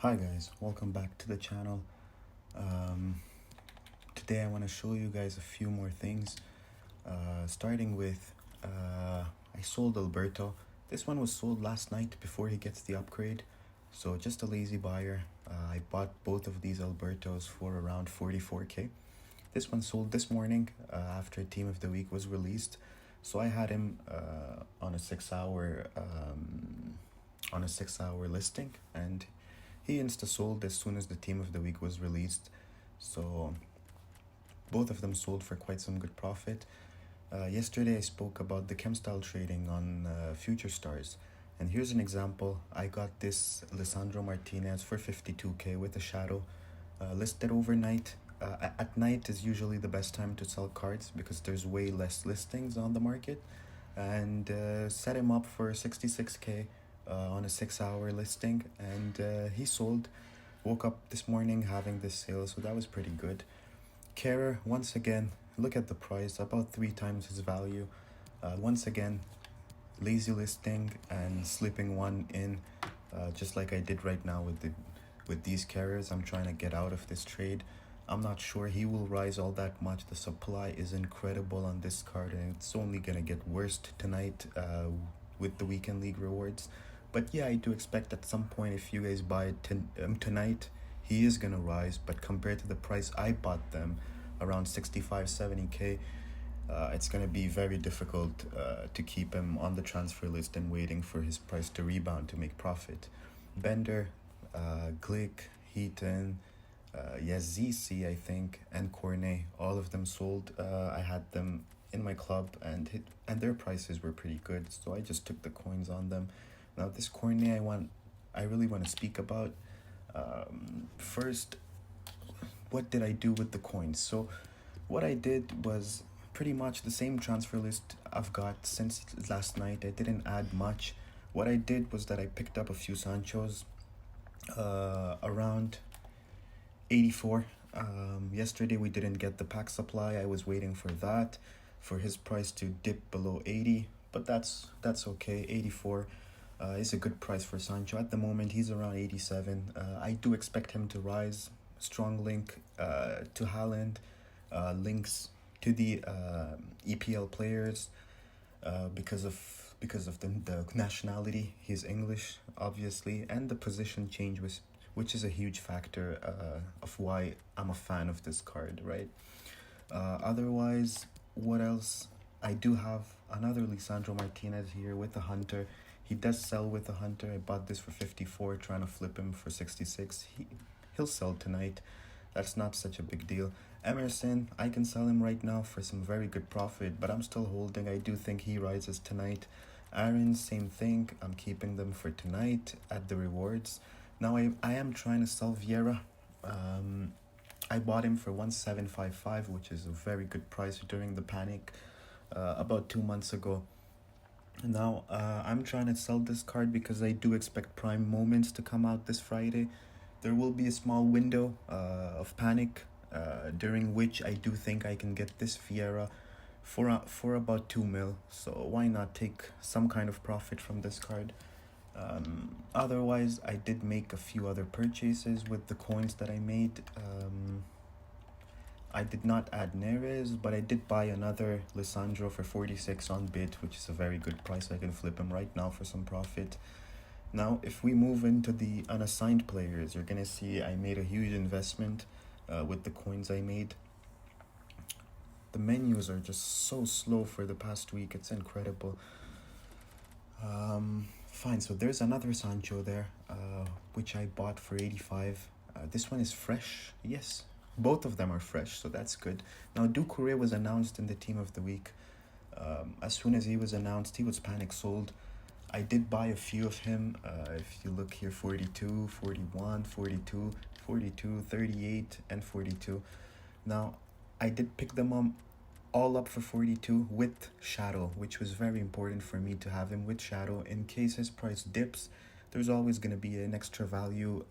Hi guys, welcome back to the channel. Um, Today I want to show you guys a few more things. Starting with, I sold Alberto. This one was sold last night before he gets the upgrade. So just a lazy buyer. I bought both of these Albertos for around 44k. This one sold this morning after Team of the Week was released. So I had him on a 6 hour listing, and he insta sold as soon as the Team of the Week was released. So both of them sold for quite some good profit. Yesterday I spoke about the chem style trading on Future Stars, and here's an example. I got this Lisandro Martinez for 52k with a shadow, listed overnight. At night is usually the best time to sell cards because there's way less listings on the market, and set him up for 66k on a 6 hour listing, and he sold. Woke up this morning having this sale, so that was pretty good. Carer, once again, look at the price, about 3 times his value. Once again, lazy listing and slipping one in, just like I did right now with these carriers. I'm trying to get out of this trade. I'm not sure he will rise all that much. The supply is incredible on this card, and it's only gonna get worse tonight with the weekend league rewards. But yeah, I do expect at some point, if you guys buy it tonight, he is gonna rise. But compared to the price I bought them, around 65-70k, it's gonna be very difficult to keep him on the transfer list and waiting for his price to rebound to make profit. Bender, Glick, Heaton, Yazisi, I think, and Cornet, all of them sold. I had them in my club, and their prices were pretty good, so I just took the coins on them. Now this Cornet I really want to speak about. First, what did I do with the coins? So what I did was pretty much the same transfer list I've got since last night. I didn't add much. What I did was that I picked up a few Sanchos around 84. Yesterday we didn't get the pack supply. I was waiting for that, for his price to dip below 80, but that's okay. 84 is a good price for Sancho. At the moment he's around 87. I do expect him to rise. Strong link to Haaland, links to the EPL players because of the nationality. He's English, obviously, and the position change which is a huge factor of why I'm a fan of this card, right? Otherwise, what else? I do have another Lisandro Martinez here with the Hunter. He does sell with the Hunter. I bought this for 54, trying to flip him for 66. He'll sell tonight. That's not such a big deal. Emerson, I can sell him right now for some very good profit, but I'm still holding. I do think he rises tonight. Aaron, same thing. I'm keeping them for tonight at the rewards. Now I am trying to sell Vieira. I bought him for 1755, which is a very good price during the panic about 2 months ago. Now I'm trying to sell this card because I do expect prime moments to come out this Friday. There will be a small window of panic during which I do think I can get this Vieira for about 2 mil. So why not take some kind of profit from this card? Otherwise, I did make a few other purchases with the coins that I made. I did not add Neres, but I did buy another Lisandro for 46 on bid, which is a very good price. I can flip him right now for some profit. Now, if we move into the unassigned players, you're gonna see I made a huge investment with the coins I made. The menus are just so slow for the past week. It's incredible. Fine, so there's another Sancho there, which I bought for 85. This one is fresh. Yes, both of them are fresh, so that's good. Now, Doucouré was announced in the Team of the Week. As soon as he was announced, he was panic sold. I did buy a few of him. If you look here, 42, 41, 42, 42, 38, and 42. Now, I did pick them up all up for 42 with shadow, which was very important for me to have him with shadow. In case his price dips, there's always going to be an extra value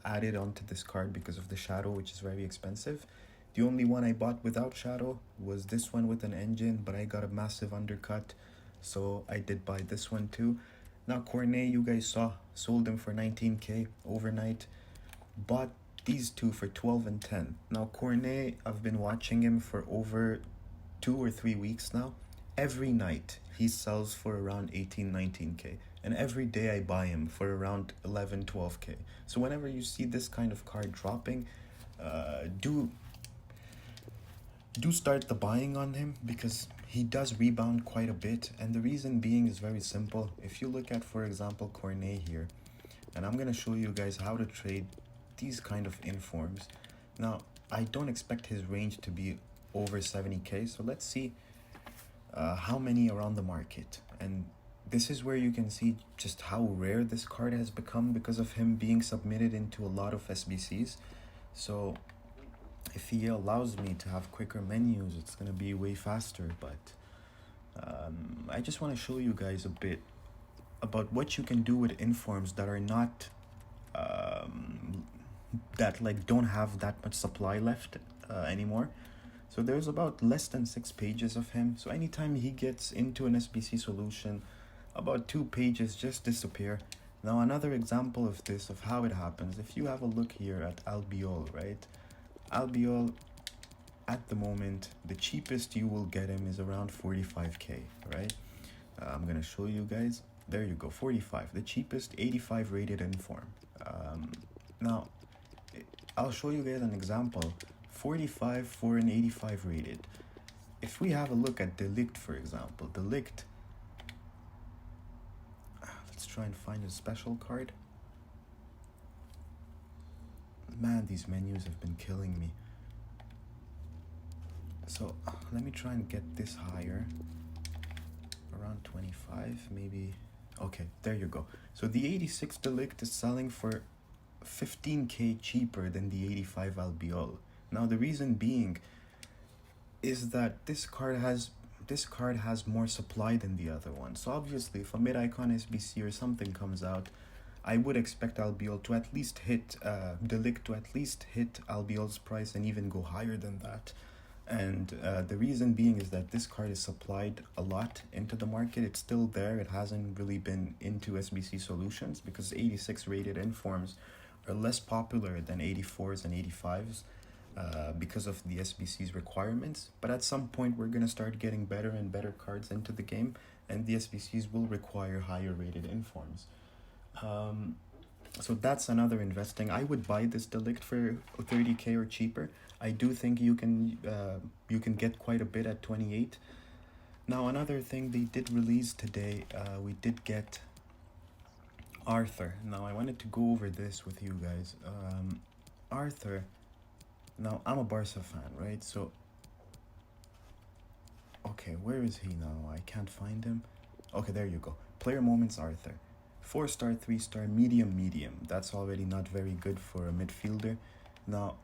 added onto this card because of the shadow, which is very expensive. The only one I bought without shadow was this one with an engine, but I got a massive undercut, so I did buy this one too. Now Cornet, you guys saw, sold him for 19k overnight. bought these two for 12 and 10. Now, Cornet, I've been watching him for over 2 or 3 weeks now. Every night he sells for around 18, 19K. And every day I buy him for around 11, 12K. So whenever you see this kind of card dropping, do start the buying on him, because he does rebound quite a bit. And the reason being is very simple. If you look at, for example, Cornet here, and I'm going to show you guys how to trade these kind of informs. Now, I don't expect his range to be over 70K, so let's see how many are on the market. And this is where you can see just how rare this card has become because of him being submitted into a lot of SBCs. So if he allows me to have quicker menus, it's going to be way faster. But I just want to show you guys a bit about what you can do with informs that are not that like don't have that much supply left anymore. So there's about less than 6 pages of him. So anytime he gets into an SBC solution, about 2 pages just disappear. Now another example of this, of how it happens, if you have a look here at Albiol, right? Albiol, at the moment, the cheapest you will get him is around 45K, right? I'm gonna show you guys. There you go, 45. The cheapest, 85 rated inform. Now, I'll show you guys an example. 45 for an 85 rated. If we have a look at Delict, for example, Delict, let's try and find a special card. Man, these menus have been killing me. So let me try and get this higher, around 25 maybe. Okay, there you go. So the 86 Delict is selling for 15K cheaper than the 85 Albiol. Now the reason being is that this card has more supply than the other one. So obviously if a mid-icon SBC or something comes out, I would expect Albiol to at least hit Delict to at least hit Albiol's price and even go higher than that. And the reason being is that this card is supplied a lot into the market. It's still there. It hasn't really been into SBC solutions because 86 rated informs are less popular than 84s and 85s because of the SBC's requirements. But at some point, we're going to start getting better and better cards into the game, and the SBCs will require higher rated informs. So that's another investing. I would buy this Delict for 30K or cheaper. I do think you can get quite a bit at 28. Now another thing they did release today, we did get Arthur. Now I wanted to go over this with you guys. Arthur. Now I'm a Barca fan, right? So okay, where is he now? I can't find him. Okay, there you go. Player moments Arthur. 4-star, 3-star, medium. That's already not very good for a midfielder. Now,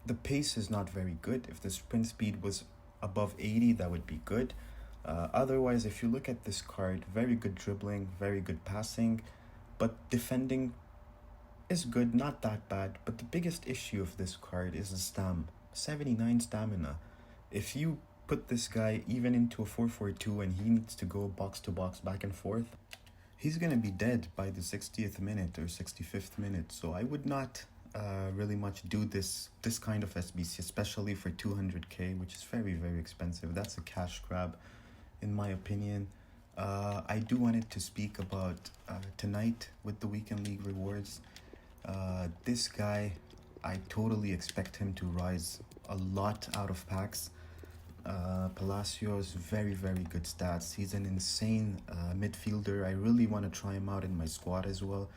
the pace is not very good. If the sprint speed was above 80, that would be good. Otherwise, if you look at this card, very good dribbling, very good passing, but defending is good, not that bad. But the biggest issue of this card is the stam. 79 stamina. If you put this guy even into a 4-4-2 and he needs to go box to box back and forth, he's going to be dead by the 60th minute or 65th minute. So I would not really much do this kind of SBC, especially for 200K, which is very, very expensive. That's a cash grab, in my opinion. I do wanted to speak about tonight with the Weekend League rewards. This guy, I totally expect him to rise a lot out of packs. Palacios, very, very good stats. He's an insane midfielder. I really want to try him out in my squad as well.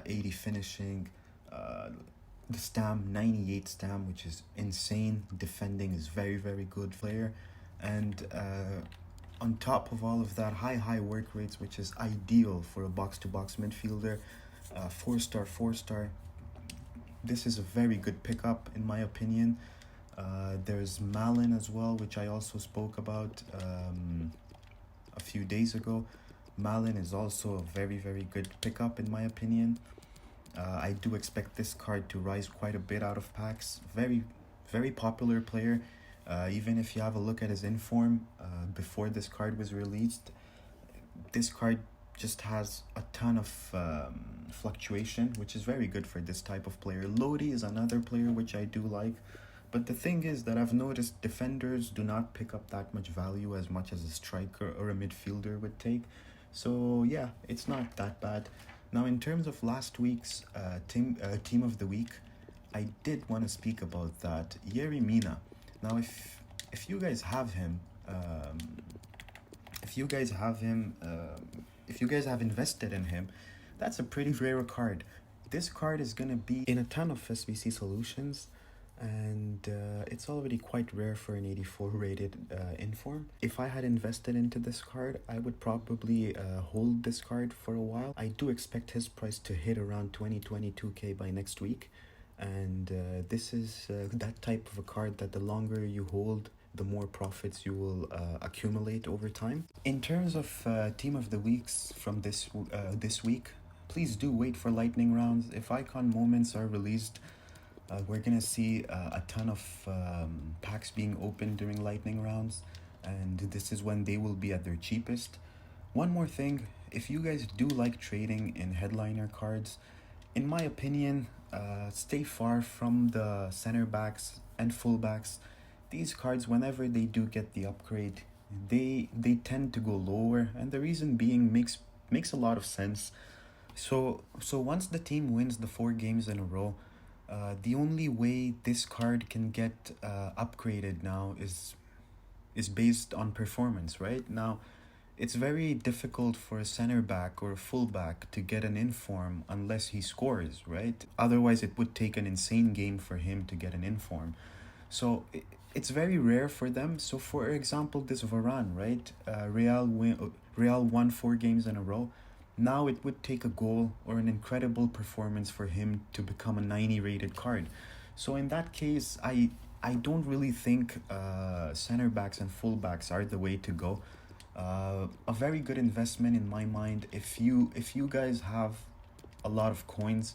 80 finishing, the stam, 98 stam, which is insane. Defending is very, very good player. And on top of all of that, high work rates, which is ideal for a box-to-box midfielder. 4-star. This is a very good pickup, in my opinion. There's Malin as well, which I also spoke about a few days ago. Malin is also a very, very good pickup, in my opinion. I do expect this card to rise quite a bit out of packs. Very, very popular player. Even if you have a look at his inform before this card was released, this card just has a ton of fluctuation, which is very good for this type of player. Lodi is another player which I do like. But the thing is that I've noticed defenders do not pick up that much value as much as a striker or a midfielder would take. So yeah, it's not that bad. Now, in terms of last week's team of the week, I did want to speak about that. Yerry Mina. Now, if you guys have him, if you guys have him, if you guys have invested in him, that's a pretty rare card. This card is gonna be in a ton of SBC solutions, and it's already quite rare for an 84 rated inform. If I had invested into this card, I would probably hold this card for a while. I do expect his price to hit around 22k by next week, and this is that type of a card that the longer you hold, the more profits you will accumulate over time. In terms of team of the weeks from this week, please do wait for lightning rounds. If icon moments are released, we're gonna see a ton of packs being opened during lightning rounds, and this is when they will be at their cheapest. One more thing, if you guys do like trading in headliner cards, in my opinion, stay far from the center backs and fullbacks. These cards, whenever they do get the upgrade, they tend to go lower, and the reason being makes a lot of sense. So once the team wins the 4 games in a row, the only way this card can get upgraded now is based on performance, right? Now, it's very difficult for a center back or a fullback to get an inform unless he scores, right? Otherwise, it would take an insane game for him to get an inform. So it's very rare for them. So for example, this Varane, right? Real won 4 games in a row. Now it would take a goal or an incredible performance for him to become a 90 rated card. So in that case, I don't really think center backs and fullbacks are the way to go. A very good investment in my mind, if you guys have a lot of coins,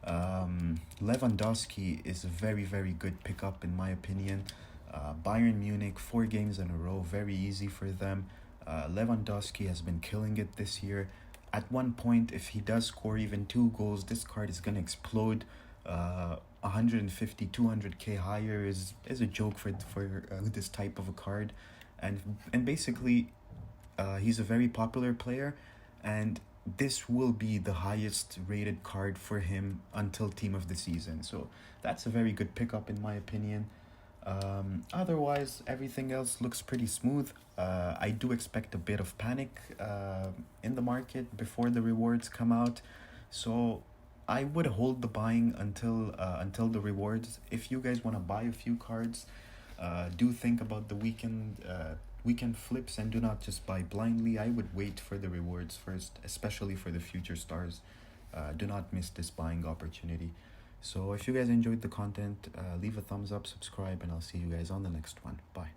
Lewandowski is a very, very good pickup in my opinion. Bayern Munich, 4 games in a row, very easy for them. Lewandowski has been killing it this year. At one point, if he does score even 2 goals, this card is going to explode. 150, 200k higher is a joke for this type of a card. And basically, he's a very popular player, and this will be the highest rated card for him until team of the season. So that's a very good pickup in my opinion. Otherwise, everything else looks pretty smooth. I do expect a bit of panic in the market before the rewards come out. So I would hold the buying until the rewards. If you guys want to buy a few cards, do think about the weekend flips and do not just buy blindly. I would wait for the rewards first, especially for the future stars. Do not miss this buying opportunity. So if you guys enjoyed the content, leave a thumbs up, subscribe, and I'll see you guys on the next one. Bye.